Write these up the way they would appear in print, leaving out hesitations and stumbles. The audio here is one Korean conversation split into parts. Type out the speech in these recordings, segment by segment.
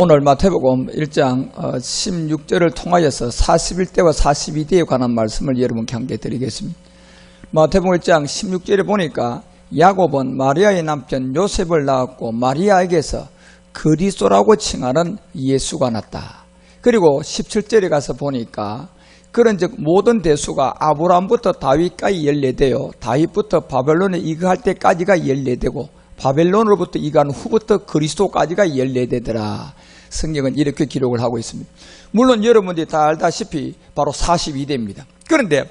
오늘 마태복음 1장 16절을 통하여서 41대와 42대에 관한 말씀을 여러분께 함께 드리겠습니다. 마태복음 1장 16절에 보니까 야곱은 마리아의 남편 요셉을 낳았고 마리아에게서 그리스도라고 칭하는 예수가 났다. 그리고 17절에 가서 보니까 그런즉 모든 대수가 아브라함부터 다윗까지 14대요 다윗부터 바벨론에 이거할 때까지가 14대고 바벨론으로부터 이간 후부터 그리스도까지가 14대더라. 성경은 이렇게 기록을 하고 있습니다. 물론 여러분들이 다 알다시피 바로 42대입니다. 그런데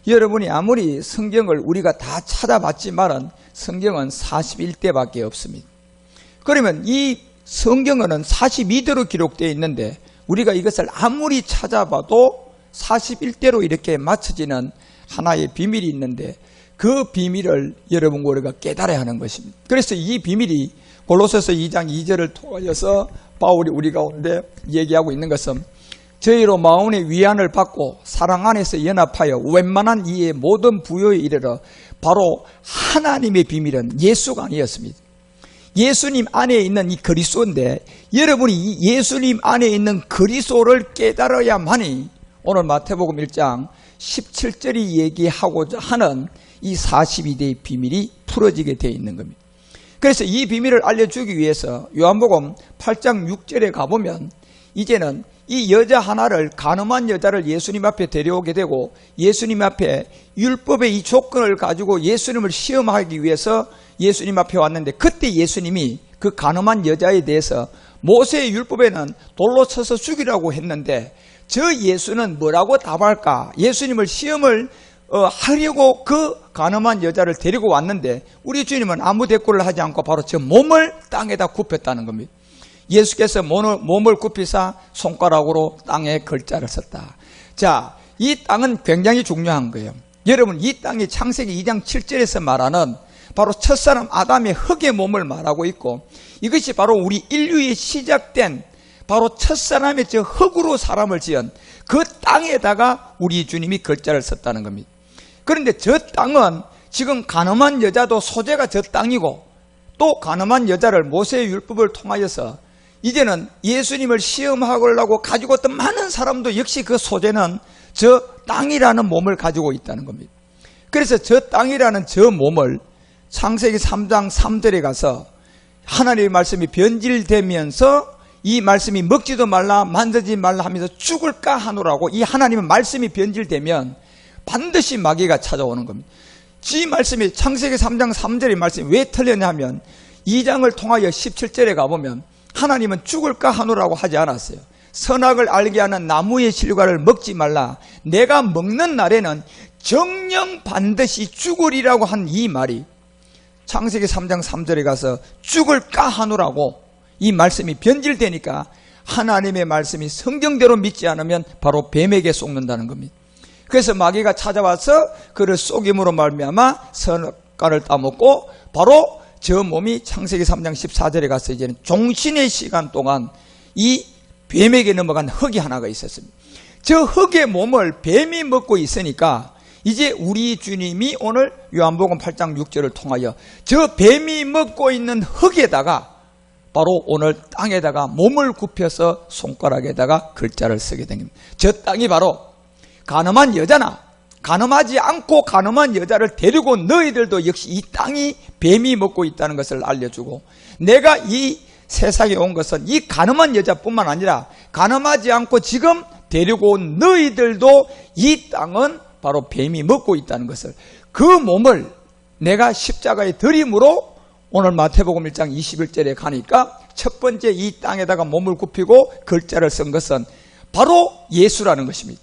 여러분이 아무리 성경을 우리가 다 찾아봤지만은 성경은 41대밖에 없습니다. 그러면 이 성경은 42대로 기록되어 있는데 우리가 이것을 아무리 찾아봐도 41대로 이렇게 맞춰지는 하나의 비밀이 있는데 그 비밀을 여러분과 우리가 깨달아야 하는 것입니다. 그래서 이 비밀이 골로새서 2장 2절을 통하여서 바울이 우리 가운데 얘기하고 있는 것은 저희로 마음의 위안을 받고 사랑 안에서 연합하여 웬만한 이의 모든 부요에 이르러 바로 하나님의 비밀은 예수가 아니었습니다. 예수님 안에 있는 이 그리스도인데 여러분이 이 예수님 안에 있는 그리스도를 깨달아야만이 오늘 마태복음 1장 17절이 얘기하고자 하는 이 42대의 비밀이 풀어지게 되어 있는 겁니다. 그래서 이 비밀을 알려주기 위해서 요한복음 8장 6절에 가보면 이제는 이 여자 하나를 간음한 여자를 예수님 앞에 데려오게 되고 예수님 앞에 율법의 이 조건을 가지고 예수님을 시험하기 위해서 예수님 앞에 왔는데 그때 예수님이 그 간음한 여자에 대해서 모세의 율법에는 돌로 쳐서 죽이라고 했는데 저 예수는 뭐라고 답할까? 예수님을 시험을 하려고 그 간음한 여자를 데리고 왔는데 우리 주님은 아무 대꾸를 하지 않고 바로 저 몸을 땅에다 굽혔다는 겁니다. 예수께서 몸을 굽히사 손가락으로 땅에 글자를 썼다. 자, 이 땅은 굉장히 중요한 거예요. 여러분, 이 땅이 창세기 2장 7절에서 말하는 바로 첫사람 아담의 흙의 몸을 말하고 있고 이것이 바로 우리 인류의 시작된 바로 첫사람의 저 흙으로 사람을 지은 그 땅에다가 우리 주님이 글자를 썼다는 겁니다. 그런데 저 땅은 지금 간음한 여자도 소재가 저 땅이고 또 간음한 여자를 모세의 율법을 통하여서 이제는 예수님을 시험하려고 가지고 있던 많은 사람도 역시 그 소재는 저 땅이라는 몸을 가지고 있다는 겁니다. 그래서 저 땅이라는 저 몸을 창세기 3장 3절에 가서 하나님의 말씀이 변질되면서 이 말씀이 먹지도 말라 만지지 말라 하면서 죽을까 하노라고 이 하나님의 말씀이 변질되면 반드시 마귀가 찾아오는 겁니다. 이 말씀이 창세기 3장 3절의 말씀이 왜 틀렸냐 하면 2장을 통하여 17절에 가보면 하나님은 죽을까 하노라고 하지 않았어요. 선악을 알게 하는 나무의 실과를 먹지 말라 내가 먹는 날에는 정녕 반드시 죽으리라고 한 이 말이 창세기 3장 3절에 가서 죽을까 하노라고 이 말씀이 변질되니까 하나님의 말씀이 성경대로 믿지 않으면 바로 뱀에게 속는다는 겁니다. 그래서 마귀가 찾아와서 그를 속임으로 말미암아 선악과를 따먹고 바로 저 몸이 창세기 3장 14절에 가서 이제는 종신의 시간 동안 이 뱀에게 넘어간 흙이 하나가 있었습니다. 저 흙의 몸을 뱀이 먹고 있으니까 이제 우리 주님이 오늘 요한복음 8장 6절을 통하여 저 뱀이 먹고 있는 흙에다가 바로 오늘 땅에다가 몸을 굽혀서 손가락에다가 글자를 쓰게 된 겁니다. 저 땅이 바로 간음한 여자나 간음하지 않고 간음한 여자를 데리고 온 너희들도 역시 이 땅이 뱀이 먹고 있다는 것을 알려주고 내가 이 세상에 온 것은 이 간음한 여자뿐만 아니라 간음하지 않고 지금 데리고 온 너희들도 이 땅은 바로 뱀이 먹고 있다는 것을 그 몸을 내가 십자가에 들임으로 오늘 마태복음 1장 21절에 가니까 첫 번째 이 땅에다가 몸을 굽히고 글자를 쓴 것은 바로 예수라는 것입니다.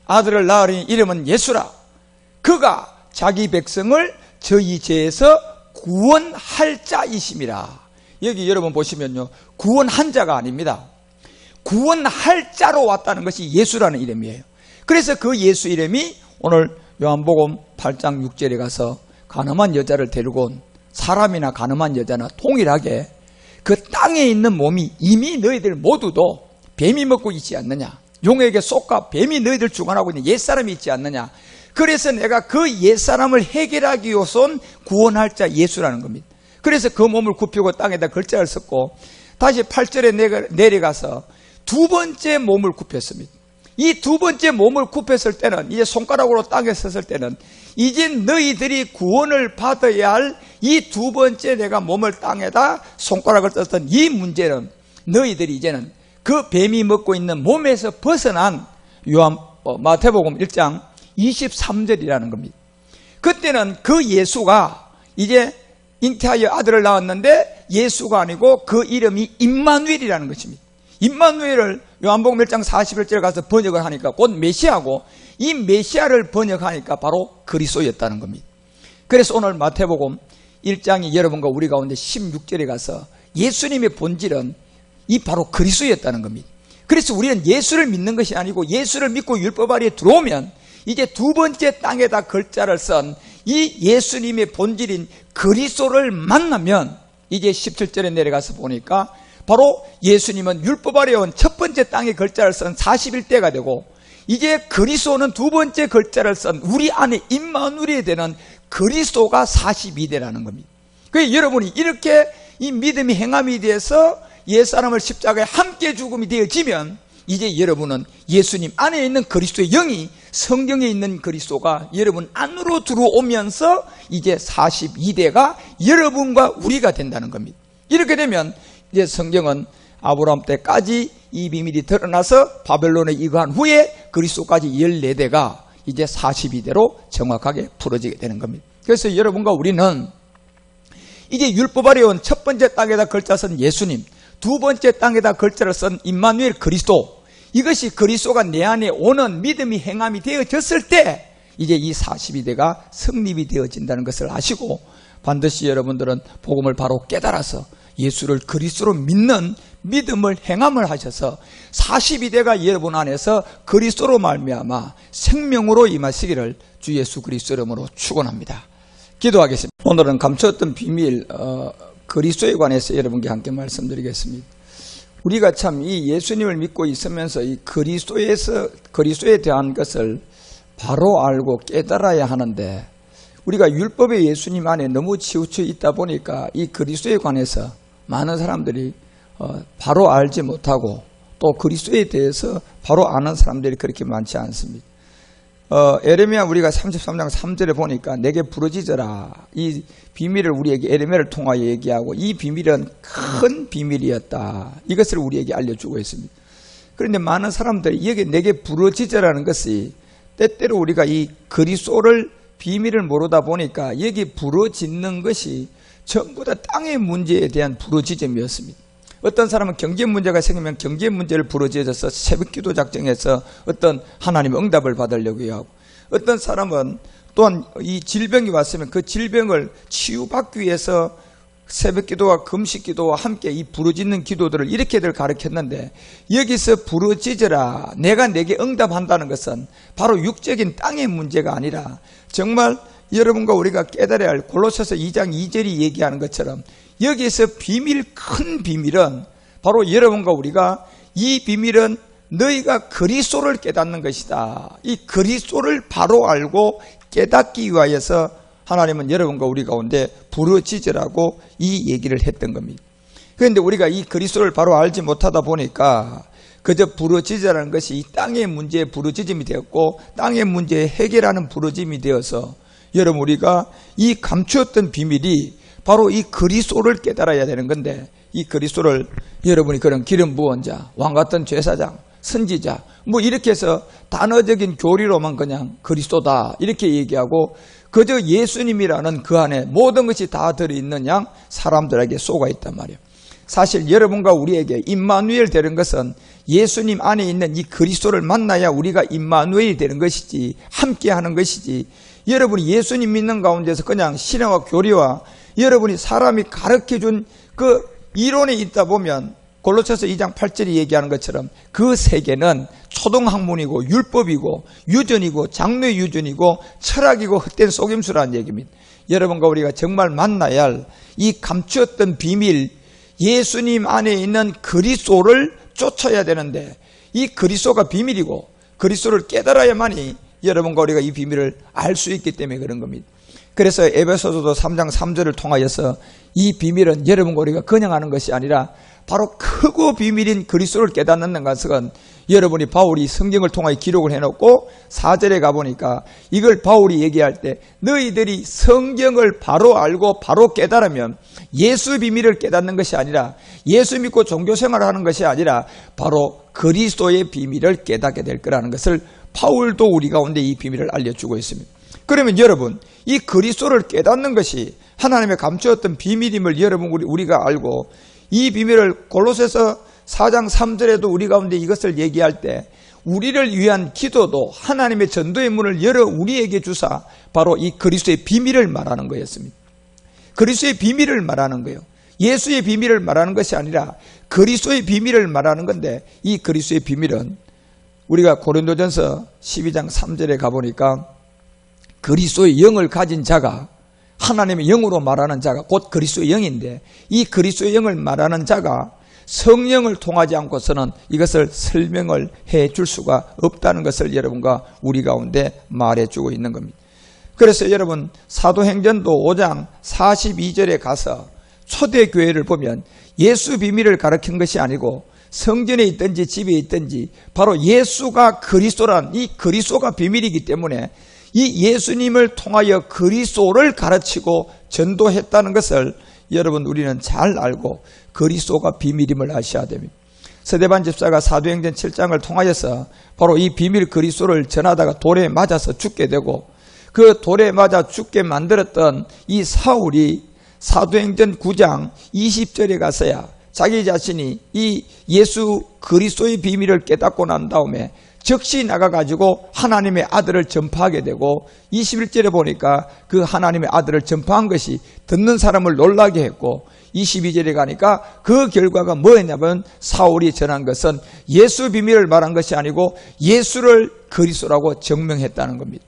아들을 낳으리니 이름은 예수라. 그가 자기 백성을 저희 죄에서 구원할 자이심이라. 여기 여러분 보시면요. 구원한 자가 아닙니다. 구원할 자로 왔다는 것이 예수라는 이름이에요. 그래서 그 예수 이름이 오늘 요한복음 8장 6절에 가서 간음한 여자를 데리고 온 사람이나 간음한 여자나 동일하게 그 땅에 있는 몸이 이미 너희들 모두도 뱀이 먹고 있지 않느냐. 용에게 쏙가 뱀이 너희들 주관하고 있는 옛사람이 있지 않느냐. 그래서 내가 그 옛사람을 해결하기 위해서 구원할 자 예수라는 겁니다. 그래서 그 몸을 굽히고 땅에다 글자를 썼고 다시 8절에 내려가서 두 번째 몸을 굽혔습니다. 이 두 번째 몸을 굽혔을 때는, 이제 손가락으로 땅에 섰을 때는 이제 너희들이 구원을 받아야 할 이 두 번째 내가 몸을 땅에다 손가락을 썼던 이 문제는 너희들이 이제는 그 뱀이 먹고 있는 몸에서 벗어난 마태복음 1장 23절이라는 겁니다. 그때는 그 예수가 이제 잉태하여 아들을 낳았는데 예수가 아니고 그 이름이 임마누엘이라는 것입니다. 임마누엘을 요한복음 1장 41절에 가서 번역을 하니까 곧 메시아고, 이 메시아를 번역하니까 바로 그리스도였다는 겁니다. 그래서 오늘 마태복음 1장이 여러분과 우리 가운데 16절에 가서 예수님의 본질은 이 바로 그리스도였다는 겁니다. 그래서 우리는 예수를 믿는 것이 아니고 예수를 믿고 율법 아래에 들어오면 이제 두 번째 땅에다 글자를 쓴 이 예수님의 본질인 그리스도를 만나면 이제 17절에 내려가서 보니까 바로 예수님은 율법 아래에 온 첫 번째 땅에 글자를 쓴 41대가 되고, 이제 그리스도는 두 번째 글자를 쓴 우리 안에 임마누엘이 되는 그리스도가 42대라는 겁니다. 그래서 여러분이 이렇게 이 믿음이 행함이 돼서 옛사람을 십자가에 함께 죽음이 되어지면 이제 여러분은 예수님 안에 있는 그리스도의 영이, 성경에 있는 그리스도가 여러분 안으로 들어오면서 이제 42대가 여러분과 우리가 된다는 겁니다. 이렇게 되면 이제 성경은 아브라함 때까지 이 비밀이 드러나서 바벨론에 이거한 후에 그리스도까지 14대가 이제 42대로 정확하게 풀어지게 되는 겁니다. 그래서 여러분과 우리는 이제 율법 아래에 온 첫 번째 땅에다 글자 쓴 예수님, 두 번째 땅에다 글자를 쓴 임마누엘 그리스도, 이것이 그리스도가 내 안에 오는 믿음이 행함이 되어졌을 때 이제 이 42대가 성립이 되어진다는 것을 아시고, 반드시 여러분들은 복음을 바로 깨달아서 예수를 그리스도로 믿는 믿음을 행함을 하셔서 42대가 여러분 안에서 그리스도로 말미암아 생명으로 임하시기를 주 예수 그리스도 이름으로 축원합니다. 기도하겠습니다. 오늘은 감추었던 비밀 그리스도에 관해서 여러분께 함께 말씀드리겠습니다. 우리가 참 이 예수님을 믿고 있으면서 이 그리스도에 대한 것을 바로 알고 깨달아야 하는데, 우리가 율법의 예수님 안에 너무 치우쳐 있다 보니까 이 그리스도에 관해서 많은 사람들이 바로 알지 못하고 또 그리스도에 대해서 바로 아는 사람들이 그렇게 많지 않습니다. 에레미야 우리가 33장 3절에 보니까 내게 부르짖어라, 이 비밀을 우리에게 에레미야를 통하여 얘기하고, 이 비밀은 큰 비밀이었다, 이것을 우리에게 알려주고 있습니다. 그런데 많은 사람들이 여기 내게 부르짖어라는 것이, 때때로 우리가 이 그리스도를 비밀을 모르다 보니까 여기 부르짖는 것이 전부 다 땅의 문제에 대한 부르짖음이었습니다. 어떤 사람은 경제 문제가 생기면 경제 문제를 부르짖어서 새벽기도 작정해서 어떤 하나님의 응답을 받으려고 하고, 어떤 사람은 또한 이 질병이 왔으면 그 질병을 치유받기 위해서 새벽기도와 금식기도와 함께 이 부르짖는 기도들을 이렇게들 가르쳤는데, 여기서 부르짖어라, 내가 내게 응답한다는 것은 바로 육적인 땅의 문제가 아니라 정말 여러분과 우리가 깨달아야 할 골로새서 2장 2절이 얘기하는 것처럼 여기에서 큰 비밀은 바로 여러분과 우리가, 이 비밀은 너희가 그리스도를 깨닫는 것이다. 이 그리스도를 바로 알고 깨닫기 위하여서 하나님은 여러분과 우리 가운데 부르짖으라고 이 얘기를 했던 겁니다. 그런데 우리가 이 그리스도를 바로 알지 못하다 보니까 그저 부르짖으라는 것이 이 땅의 문제의 부르짖음이 되었고, 땅의 문제의 해결하는 부르짖음이 되어서 여러분 우리가 이 감추었던 비밀이 바로 이 그리스도를 깨달아야 되는 건데, 이 그리스도를 여러분이 그런 기름 부은 자, 왕 같은 제사장, 선지자 뭐 이렇게 해서 단어적인 교리로만 그냥 그리스도다 이렇게 얘기하고, 그저 예수님이라는 그 안에 모든 것이 다 들어있는 양 사람들에게 쏘가 있단 말이에요. 사실 여러분과 우리에게 임마누엘 되는 것은 예수님 안에 있는 이 그리스도를 만나야 우리가 임마누엘이 되는 것이지, 함께 하는 것이지, 여러분이 예수님 믿는 가운데서 그냥 신앙과 교리와 여러분이 사람이 가르쳐준 그 이론에 있다 보면 골로새서 2장 8절이 얘기하는 것처럼 그 세계는 초등학문이고 율법이고 유전이고 장르 유전이고 철학이고 헛된 속임수라는 얘기입니다. 여러분과 우리가 정말 만나야 할 이 감추었던 비밀, 예수님 안에 있는 그리스도를 쫓아야 되는데, 이 그리스도가 비밀이고 그리스도를 깨달아야만이 여러분과 우리가 이 비밀을 알 수 있기 때문에 그런 겁니다. 그래서 에베소서도 3장 3절을 통하여서 이 비밀은 여러분과 우리가 그냥 하는 것이 아니라 바로 크고 비밀인 그리스도를 깨닫는 것은 여러분이 바울이 성경을 통하여 기록을 해놓고 4절에 가보니까 이걸 바울이 얘기할 때 너희들이 성경을 바로 알고 바로 깨달으면 예수 비밀을 깨닫는 것이 아니라 예수 믿고 종교생활을 하는 것이 아니라 바로 그리스도의 비밀을 깨닫게 될 거라는 것을 바울도 우리 가운데 이 비밀을 알려주고 있습니다. 그러면 여러분, 이 그리스도를 깨닫는 것이 하나님의 감추었던 비밀임을 여러분 우리가 알고 이 비밀을 골로새서 4장 3절에도 우리 가운데 이것을 얘기할 때 우리를 위한 기도도 하나님의 전도의 문을 열어 우리에게 주사 바로 이 그리스도의 비밀을 말하는 거였습니다. 그리스도의 비밀을 말하는 거예요. 예수의 비밀을 말하는 것이 아니라 그리스도의 비밀을 말하는 건데 이 그리스도의 비밀은 우리가 고린도전서 12장 3절에 가보니까 그리스도의 영을 가진 자가 하나님의 영으로 말하는 자가 곧 그리스도의 영인데 이 그리스도의 영을 말하는 자가 성령을 통하지 않고서는 이것을 설명을 해줄 수가 없다는 것을 여러분과 우리 가운데 말해주고 있는 겁니다. 그래서 여러분 사도행전도 5장 42절에 가서 초대교회를 보면 예수 비밀을 가르친 것이 아니고 성전에 있든지 집에 있든지 바로 예수가 그리스도란 이 그리스도가 비밀이기 때문에 이 예수님을 통하여 그리스도를 가르치고 전도했다는 것을 여러분 우리는 잘 알고 그리스도가 비밀임을 아셔야 됩니다. 스데반 집사가 사도행전 7장을 통하여서 바로 이 비밀 그리스도를 전하다가 돌에 맞아서 죽게 되고 그 돌에 맞아 죽게 만들었던 이 사울이 사도행전 9장 20절에 가서야 자기 자신이 이 예수 그리스도의 비밀을 깨닫고 난 다음에 즉시 나가가지고 하나님의 아들을 전파하게 되고 21절에 보니까 그 하나님의 아들을 전파한 것이 듣는 사람을 놀라게 했고 22절에 가니까 그 결과가 뭐였냐면 사울이 전한 것은 예수 비밀을 말한 것이 아니고 예수를 그리스도라고 증명했다는 겁니다.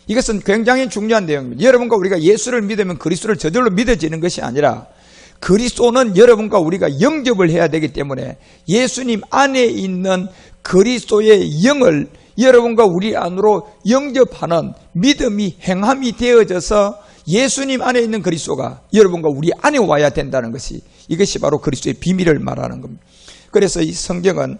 이것은 굉장히 중요한 내용입니다. 여러분과 우리가 예수를 믿으면 그리스도를 저절로 믿어지는 것이 아니라 그리스도는 여러분과 우리가 영접을 해야 되기 때문에 예수님 안에 있는 그리스도의 영을 여러분과 우리 안으로 영접하는 믿음이 행함이 되어져서 예수님 안에 있는 그리스도가 여러분과 우리 안에 와야 된다는 것이 이것이 바로 그리스도의 비밀을 말하는 겁니다. 그래서 이 성경은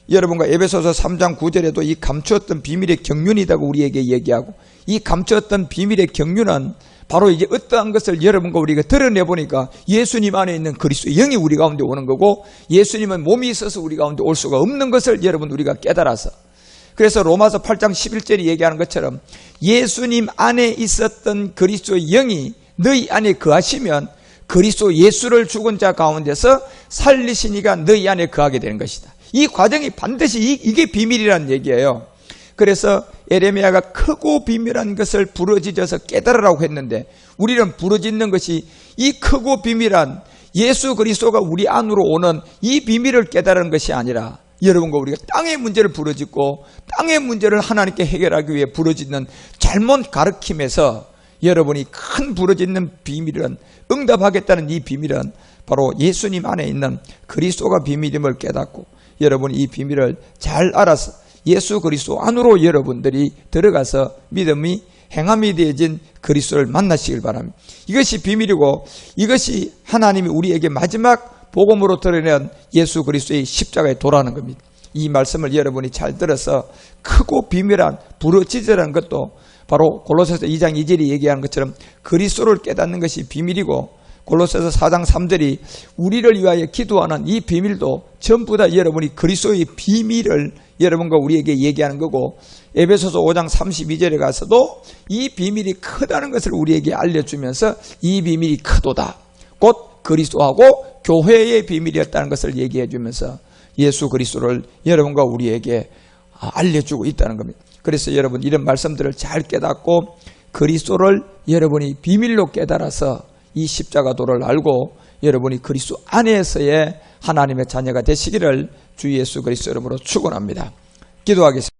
여러분과 에베소서 3장 9절에도 이 감추었던 비밀의 경륜이라고 우리에게 얘기하고 이 감추었던 비밀의 경륜은 바로 이제 어떠한 것을 여러분과 우리가 드러내보니까 예수님 안에 있는 그리스도의 영이 우리 가운데 오는 거고 예수님은 몸이 있어서 우리 가운데 올 수가 없는 것을 여러분 우리가 깨달아서 그래서 로마서 8장 11절이 얘기하는 것처럼 예수님 안에 있었던 그리스도의 영이 너희 안에 거하시면 그리스도 예수를 죽은 자 가운데서 살리신 이가 너희 안에 거하게 되는 것이다. 이 과정이 반드시 이게 비밀이라는 얘기예요. 그래서 에레미야가 크고 비밀한 것을 부르짖어서 깨달으라고 했는데 우리는 부르짖는 것이 이 크고 비밀한 예수 그리스도가 우리 안으로 오는 이 비밀을 깨달은 것이 아니라 여러분과 우리가 땅의 문제를 부르짖고 땅의 문제를 하나님께 해결하기 위해 부르짖는 잘못 가르침에서 여러분이 큰 부르짖는 비밀은 응답하겠다는 이 비밀은 바로 예수님 안에 있는 그리스도가 비밀임을 깨닫고 여러분이 이 비밀을 잘 알아서 예수 그리스도 안으로 여러분들이 들어가서 믿음이 행함이 되어진 그리스도를 만나시길 바랍니다. 이것이 비밀이고 이것이 하나님이 우리에게 마지막 복음으로 드러낸 예수 그리스도의 십자가의 도라는 겁니다. 이 말씀을 여러분이 잘 들어서 크고 비밀한 부르짖으라는 것도 바로 골로새서 2장 2절이 얘기하는 것처럼 그리스도를 깨닫는 것이 비밀이고 골로새서 4장 3절이 우리를 위하여 기도하는 이 비밀도 전부 다 여러분이 그리스도의 비밀을 여러분과 우리에게 얘기하는 거고 에베소서 5장 32절에 가서도 이 비밀이 크다는 것을 우리에게 알려주면서 이 비밀이 크도다. 곧 그리스도하고 교회의 비밀이었다는 것을 얘기해 주면서 예수 그리스도를 여러분과 우리에게 알려주고 있다는 겁니다. 그래서 여러분 이런 말씀들을 잘 깨닫고 그리스도를 여러분이 비밀로 깨달아서 이 십자가도를 알고 여러분이 그리스도 안에서의 하나님의 자녀가 되시기를 주 예수 그리스도 이름으로 축원합니다. 기도하겠습니다.